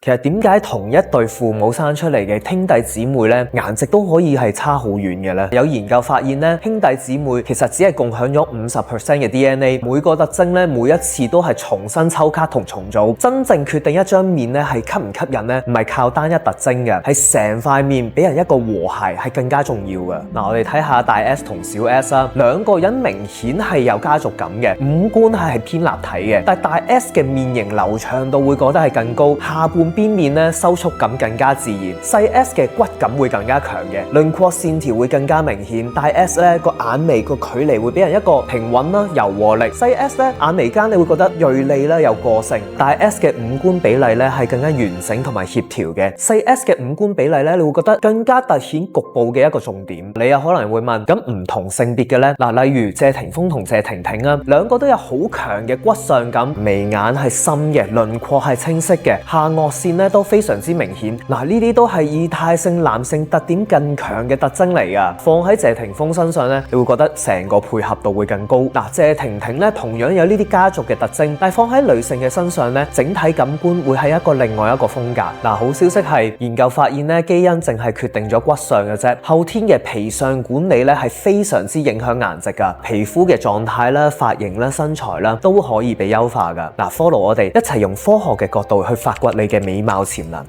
其實點解同一對父母生出嚟嘅兄弟姊妹咧，顏值都可以係差好遠嘅咧？有研究發現咧，兄弟姊妹其實只係共享咗50% 嘅 DNA， 每個特徵咧，每一次都係重新抽卡同重組。真正決定一張面咧係吸唔吸引咧，唔係靠單一特徵嘅，係成塊面俾人一個和諧係更加重要嘅。嗱，我哋睇下大 S 同小 S 啦，兩個人明顯係有家族感嘅，五官係偏立體嘅，但大 S 嘅面型流暢度會覺得係更高，下半邊面咧收縮感更加自然，細 S 嘅骨感會更加強嘅，輪廓線條會更加明顯。大 S 咧個眼眉個距離會俾人一個平穩啦、柔和力，細 S 咧眼眉間你會覺得銳利啦、有個性。大 S 嘅五官比例咧係更加完整同埋協調嘅，細 S 嘅五官比例咧你會覺得更加凸顯局部嘅一個重點。你有可能會問，咁唔同性別嘅咧，嗱，例如謝霆鋒同謝婷婷啊，兩個都有好強嘅骨相感，眉眼係深嘅，輪廓係清晰嘅，下顎線咧都非常之明顯。嗱，呢啲都係以態性男性特點更強嘅特徵嚟噶。放喺謝霆鋒身上咧，你會覺得成個配合度會更高。嗱，謝婷婷咧同樣有呢啲家族嘅特徵，但係放喺女性嘅身上咧，整體感官會係一個另外一個風格。嗱，好消息係研究發現咧，基因淨係決定咗骨相嘅啫，後天嘅皮相管理咧係非常之影響顏值噶，皮膚嘅狀態啦、髮型啦、身材啦都可以被優化噶。嗱，follow我哋一齊用科學嘅角度去發掘你嘅美貌潛能。